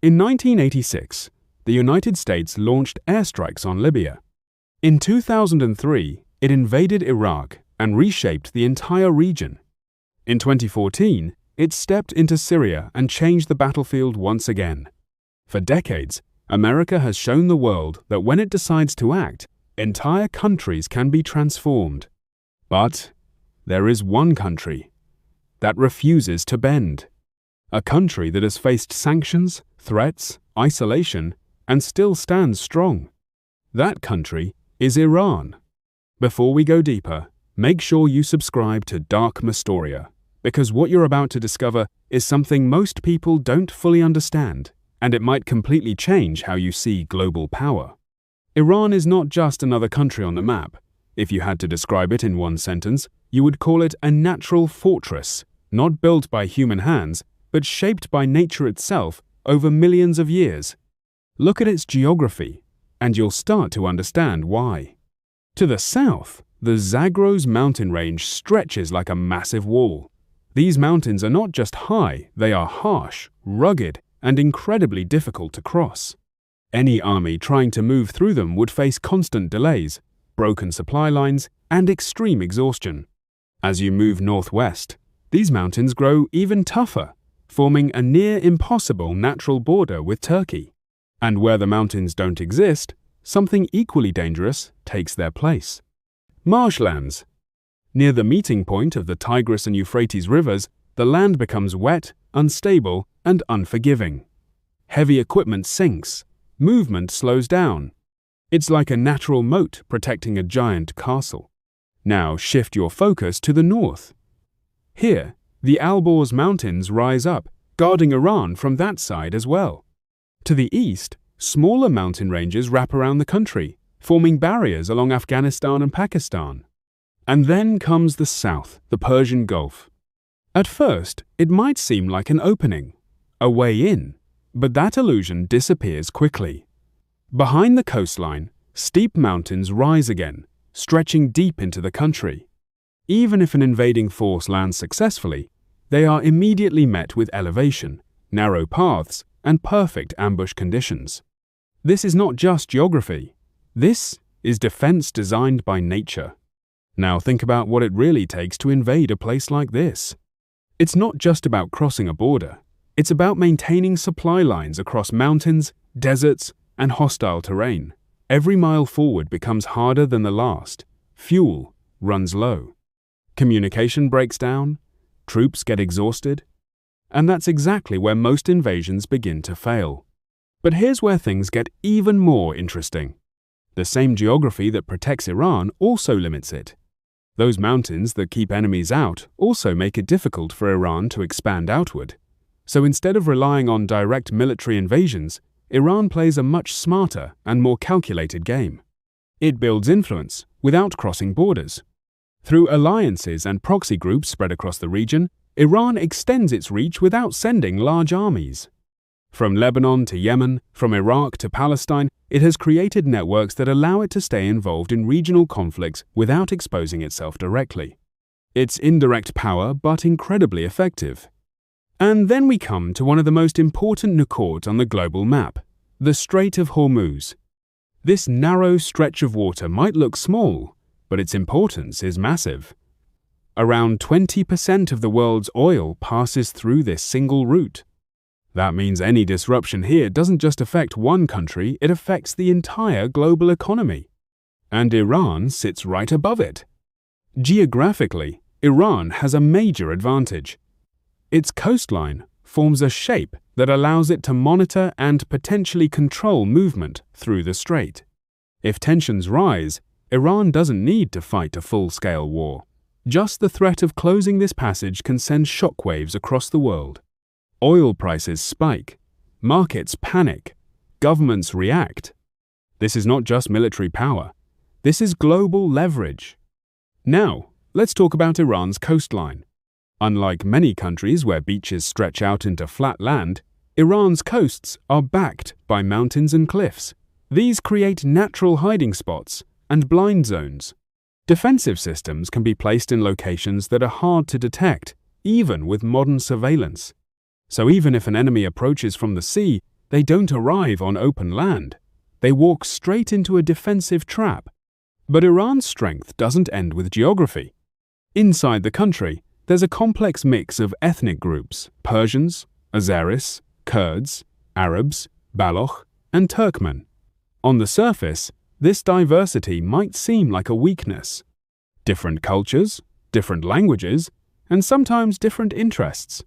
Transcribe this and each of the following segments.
In 1986, the United States launched airstrikes on Libya. In 2003, it invaded Iraq and reshaped the entire region. In 2014, it stepped into Syria and changed the battlefield once again. For decades, America has shown the world that when it decides to act, entire countries can be transformed. But there is one country that refuses to bend. A country that has faced sanctions, threats, isolation, and still stands strong. That country is Iran. Before we go deeper, make sure you subscribe to Dark Mystoria, because what you're about to discover is something most people don't fully understand, and it might completely change how you see global power. Iran is not just another country on the map. If you had to describe it in one sentence, you would call it a natural fortress, not built by human hands, but shaped by nature itself over millions of years. Look at its geography, and you'll start to understand why. To the south, the Zagros mountain range stretches like a massive wall. These mountains are not just high, they are harsh, rugged, and incredibly difficult to cross. Any army trying to move through them would face constant delays, broken supply lines, and extreme exhaustion. As you move northwest, these mountains grow even tougher, forming a near-impossible natural border with Turkey. And where the mountains don't exist, something equally dangerous takes their place. Marshlands. Near the meeting point of the Tigris and Euphrates rivers, the land becomes wet, unstable, and unforgiving. Heavy equipment sinks. Movement slows down. It's like a natural moat protecting a giant castle. Now shift your focus to the north. Here, the Alborz Mountains rise up, guarding Iran from that side as well. To the east, smaller mountain ranges wrap around the country, forming barriers along Afghanistan and Pakistan. And then comes the south, the Persian Gulf. At first, it might seem like an opening, a way in, but that illusion disappears quickly. Behind the coastline, steep mountains rise again, stretching deep into the country. Even if an invading force lands successfully, they are immediately met with elevation, narrow paths, and perfect ambush conditions. This is not just geography. This is defense designed by nature. Now think about what it really takes to invade a place like this. It's not just about crossing a border. It's about maintaining supply lines across mountains, deserts, and hostile terrain. Every mile forward becomes harder than the last. Fuel runs low. Communication breaks down. Troops get exhausted. And that's exactly where most invasions begin to fail. But here's where things get even more interesting. The same geography that protects Iran also limits it. Those mountains that keep enemies out also make it difficult for Iran to expand outward. So instead of relying on direct military invasions, Iran plays a much smarter and more calculated game. It builds influence without crossing borders. Through alliances and proxy groups spread across the region, Iran extends its reach without sending large armies. From Lebanon to Yemen, from Iraq to Palestine, it has created networks that allow it to stay involved in regional conflicts without exposing itself directly. It's indirect power, but incredibly effective. And then we come to one of the most important nuqort on the global map, the Strait of Hormuz. This narrow stretch of water might look small, but its importance is massive. Around 20% of the world's oil passes through this single route. That means any disruption here doesn't just affect one country, it affects the entire global economy. And Iran sits right above it. Geographically, Iran has a major advantage. Its coastline forms a shape that allows it to monitor and potentially control movement through the strait. If tensions rise, Iran doesn't need to fight a full-scale war. Just the threat of closing this passage can send shockwaves across the world. Oil prices spike, markets panic, governments react. This is not just military power, this is global leverage. Now, let's talk about Iran's coastline. Unlike many countries where beaches stretch out into flat land, Iran's coasts are backed by mountains and cliffs. These create natural hiding spots and blind zones. Defensive systems can be placed in locations that are hard to detect, even with modern surveillance. So even if an enemy approaches from the sea, They don't arrive on open land. They walk straight into a defensive trap. But Iran's strength doesn't end with geography. Inside the country, there's a complex mix of ethnic groups: Persians, Azeris, Kurds, Arabs, Baloch, and Turkmen. On the surface, this diversity might seem like a weakness. Different cultures, different languages, and sometimes different interests.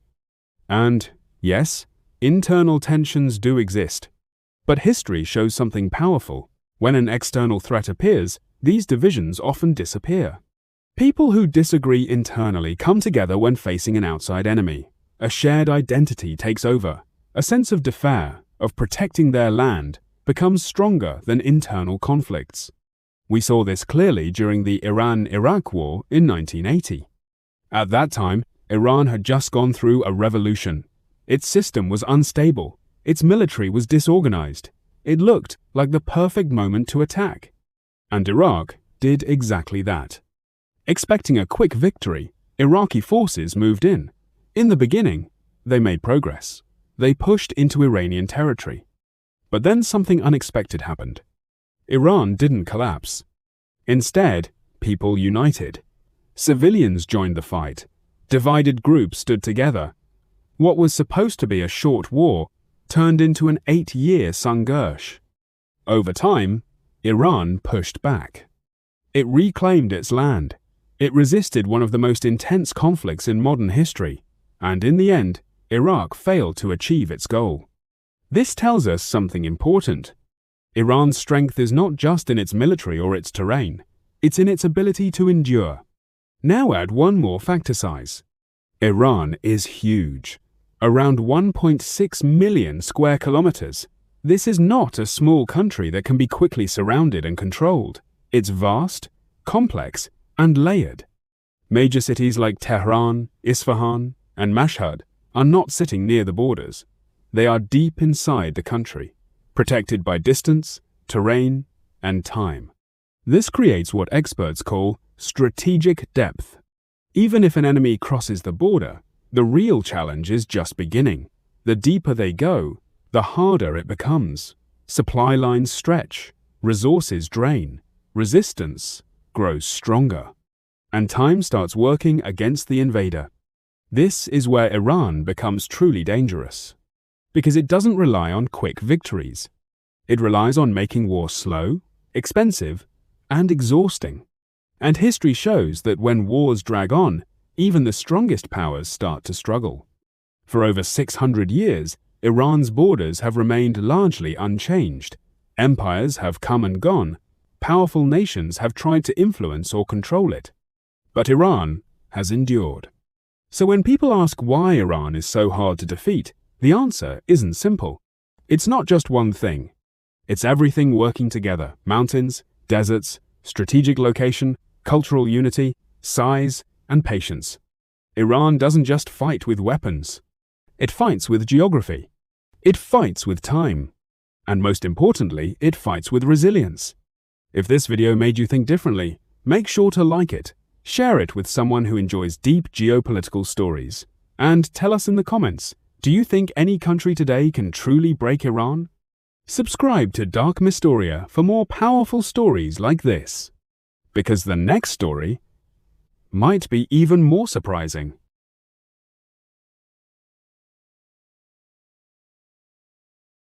And, yes, internal tensions do exist. But history shows something powerful. When an external threat appears, these divisions often disappear. People who disagree internally come together when facing an outside enemy. A shared identity takes over. A sense of defer, of protecting their land, becomes stronger than internal conflicts. We saw this clearly during the Iran-Iraq War in 1980. At that time, Iran had just gone through a revolution. Its system was unstable. Its military was disorganized. It looked like the perfect moment to attack. And Iraq did exactly that. Expecting a quick victory, Iraqi forces moved in. In the beginning, they made progress. They pushed into Iranian territory. But then something unexpected happened. Iran didn't collapse. Instead, people united. Civilians joined the fight. Divided groups stood together. What was supposed to be a short war turned into an 8-year Sangharsh. Over time, Iran pushed back. It reclaimed its land. It resisted one of the most intense conflicts in modern history. And in the end, Iraq failed to achieve its goal. This tells us something important. Iran's strength is not just in its military or its terrain. It's in its ability to endure. Now add one more factor size. Iran is huge. Around 1.6 million square kilometers. This is not a small country that can be quickly surrounded and controlled. It's vast, complex, and layered. Major cities like Tehran, Isfahan, and Mashhad are not sitting near the borders. They are deep inside the country, protected by distance, terrain, and time. This creates what experts call strategic depth. Even if an enemy crosses the border, the real challenge is just beginning. The deeper they go, the harder it becomes. Supply lines stretch, resources drain, resistance grows stronger, and time starts working against the invader. This is where Iran becomes truly dangerous, because it doesn't rely on quick victories. It relies on making war slow, expensive, and exhausting. And history shows that when wars drag on, even the strongest powers start to struggle. For over 600 years, Iran's borders have remained largely unchanged. Empires have come and gone. Powerful nations have tried to influence or control it. But Iran has endured. So when people ask why Iran is so hard to defeat, the answer isn't simple. It's not just one thing. It's everything working together: mountains, deserts, strategic location, cultural unity, size, and patience. Iran doesn't just fight with weapons. It fights with geography. It fights with time. And most importantly, it fights with resilience. If this video made you think differently, make sure to like it, share it with someone who enjoys deep geopolitical stories, and tell us in the comments, do you think any country today can truly break Iran? Subscribe to Dark Mystoria for more powerful stories like this, because the next story might be even more surprising.